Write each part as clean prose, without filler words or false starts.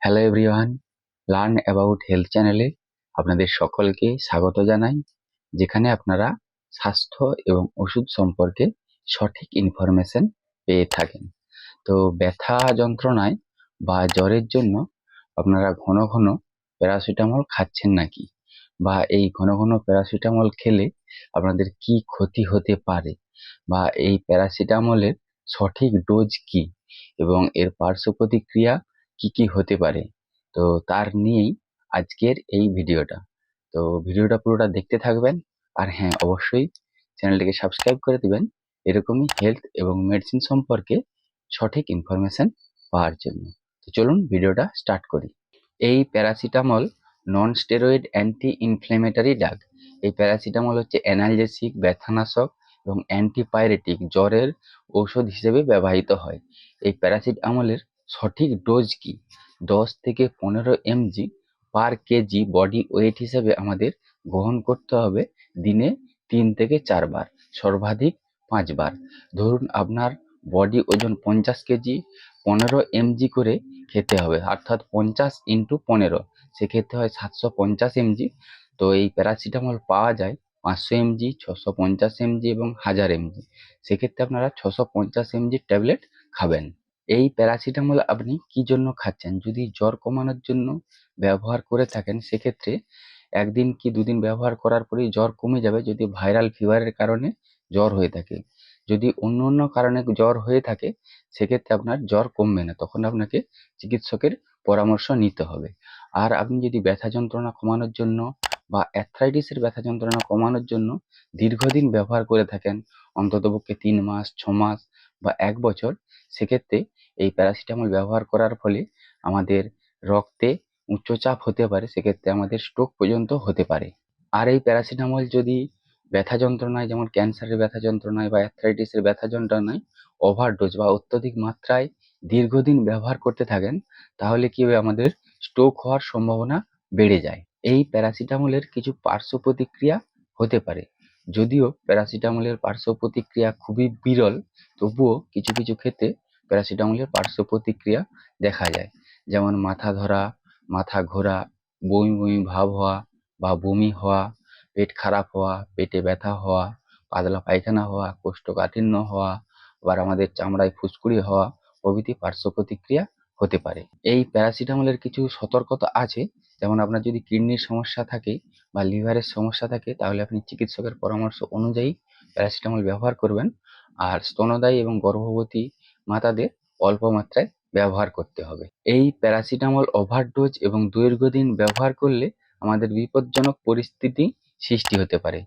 Hello everyone, learn about health চ্যানেলে আপনাদের সকলকে স্বাগত জানাই, যেখানে আপনারা স্বাস্থ্য এবং ওষুধ সম্পর্কে সঠিক ইনফরমেশন পেয়ে থাকেন। তো ব্যথা যন্ত্রণায় বা জ্বরের জন্য আপনারা ঘন ঘন প্যারাসিটামল খাচ্ছেন নাকি, বা এই ঘন ঘন প্যারাসিটামল খেলে আপনাদের কি ক্ষতি হতে পারে, বা এই প্যারাসিটামলের সঠিক ডোজ কি এবং এর পার্শ্ব প্রতিক্রিয়া কি কি হতে পারে, তো তার নিয়েই আজকের এই ভিডিওটা। তো ভিডিওটা পুরোটা দেখতে থাকবেন, আর হ্যাঁ, অবশ্যই চ্যানেলটিকে সাবস্ক্রাইব করে দিবেন এরকমই হেলথ এবং মেডিসিন সম্পর্কে সঠিক ইনফরমেশন পাওয়ার জন্য। তো চলুন ভিডিওটা স্টার্ট করি। এই প্যারাসিটামল নন স্টেরয়েড অ্যান্টি ইনফ্ল্যামেটরি ড্রাগ। এই প্যারাসিটামল হচ্ছে অ্যানালজেসিক, ব্যথানাশক এবং অ্যান্টিপাইরেটিক জ্বরের ঔষধ হিসেবে ব্যবহৃত হয়। এই প্যারাসিটামলের সঠিক ডোজ কি? 10 থেকে 15 mg পার কেজি বডি ওয়েট হিসেবে আমাদের গ্রহণ করতে হবে দিনে 3 থেকে 4 বার, সর্বাধিক 5 বার। ধরুন আপনার বডি ওজন 50 কেজি, 15 mg করে খেতে হবে, অর্থাৎ 50 ইন্টু 15, সেক্ষেত্রে হয় 750 mg। তো এই প্যারাসিটামল পাওয়া যায় 500 mg, 650 mg এবং 1000 mg। সেক্ষেত্রে আপনারা 650 mg ট্যাবলেট খাবেন। এই প্যারাসিটামল আপনি কি জন্য খাচ্ছেন? যদি জ্বর কমানোর জন্য ব্যবহার করে থাকেন, সেক্ষেত্রে একদিন কি দুদিন ব্যবহার করার পরেই জ্বর কমে যাবে, যদি ভাইরাল ফিভারের কারণে জ্বর হয়ে থাকে। যদি অন্য অন্য কারণে জ্বর হয়ে থাকে, সেক্ষেত্রে আপনার জ্বর কমবে না, তখন আপনাকে চিকিৎসকের পরামর্শ নিতে হবে। আর আপনি যদি ব্যথা যন্ত্রণা কমানোর জন্য বা অ্যাথরাইটিসের ব্যথা যন্ত্রণা কমানোর জন্য দীর্ঘদিন ব্যবহার করে থাকেন, অন্ততপক্ষে 3 মাস, 6 মাস বা 1 বছর, সেক্ষেত্রে এই প্যারাসিটামল ব্যবহার করার ফলে আমাদের রক্তে উচ্চচাপ হতে পারে, সেক্ষেত্রে আমাদের স্ট্রোক পর্যন্ত হতে পারে। আর এই প্যারাসিটামল যদি ব্যথা যন্ত্রণায়, যেমন ক্যান্সারের ব্যথা যন্ত্রণায় বা অ্যাথরাইটিসের ব্যথা যন্ত্রণায় ওভারডোজ বা অত্যধিক মাত্রায় দীর্ঘদিন ব্যবহার করতে থাকেন, তাহলে কি হবে, আমাদের স্ট্রোক হওয়ার সম্ভাবনা বেড়ে যায়। এই প্যারাসিটামলের কিছু পার্শ্ব প্রতিক্রিয়া হতে পারে। যদিও প্যারাসিটামলের পার্শ্ব প্রতিক্রিয়া খুবই বিরল, তবুও কিছু কিছু ক্ষেত্রে প্যারাসিটামলের পার্শ্ব প্রতিক্রিয়া দেখা যায়। যেমন মাথা ধরা, মাথা ঘোরা, বমি বমি ভাব হওয়া বা বমি হওয়া, পেট খারাপ হওয়া, পেটে ব্যথা হওয়া, পাতলা পায়খানা হওয়া, কোষ্ঠকাঠিন্য হওয়া, আবার আমাদের চামড়ায় ফুসকুড়ি হওয়া প্রভৃতি পার্শ্ব প্রতিক্রিয়া হতে পারে। এই প্যারাসিটামলের কিছু সতর্কতা আছে। যেমন আপনার যদি কিডনির সমস্যা থাকে বা লিভারের সমস্যা থাকে, তাহলে আপনি চিকিৎসকের পরামর্শ অনুযায়ী প্যারাসিটামল ব্যবহার করবেন। আর স্তনদায়ী এবং গর্ভবতী মাতাদের অল্প মাত্রায় ব্যবহার করতে হবে। এই প্যারাসিটামল ওভারডোজ এবং দীর্ঘদিন ব্যবহার করলে আমাদের বিপজ্জনক পরিস্থিতি সৃষ্টি হতে পারে।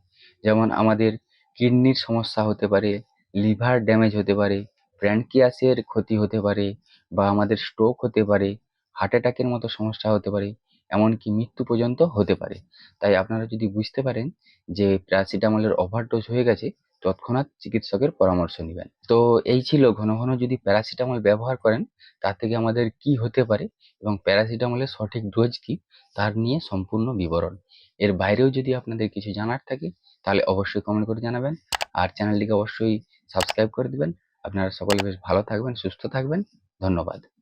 যেমন আমাদের কিডনির সমস্যা হতে পারে, লিভার ড্যামেজ হতে পারে, প্যানক্রিয়াসের ক্ষতি হতে পারে, বা আমাদের স্ট্রোক হতে পারে, হার্ট অ্যাটাকের মতো সমস্যা হতে পারে, এমনকি মৃত্যু পর্যন্ত হতে পারে। তাই আপনারা যদি বুঝতে পারেন যে প্যারাসিটামলের ওভারডোজ হয়ে গেছে, তৎক্ষণাৎ চিকিৎসকের পরামর্শ নেবেন। তো এই ছিল ঘন ঘন যদি প্যারাসিটামল ব্যবহার করেন তার থেকে আমাদের কি হতে পারে এবং প্যারাসিটামলের সঠিক ডোজ কি, তার নিয়ে সম্পূর্ণ বিবরণ। এর বাইরেও যদি আপনাদের কিছু জানার থাকে, তাহলে অবশ্যই কমেন্ট করে জানাবেন, আর চ্যানেলটিকে অবশ্যই সাবস্ক্রাইব করে দিবেন। আপনারা সকলে বেশ ভালো থাকবেন, সুস্থ থাকবেন। ধন্যবাদ।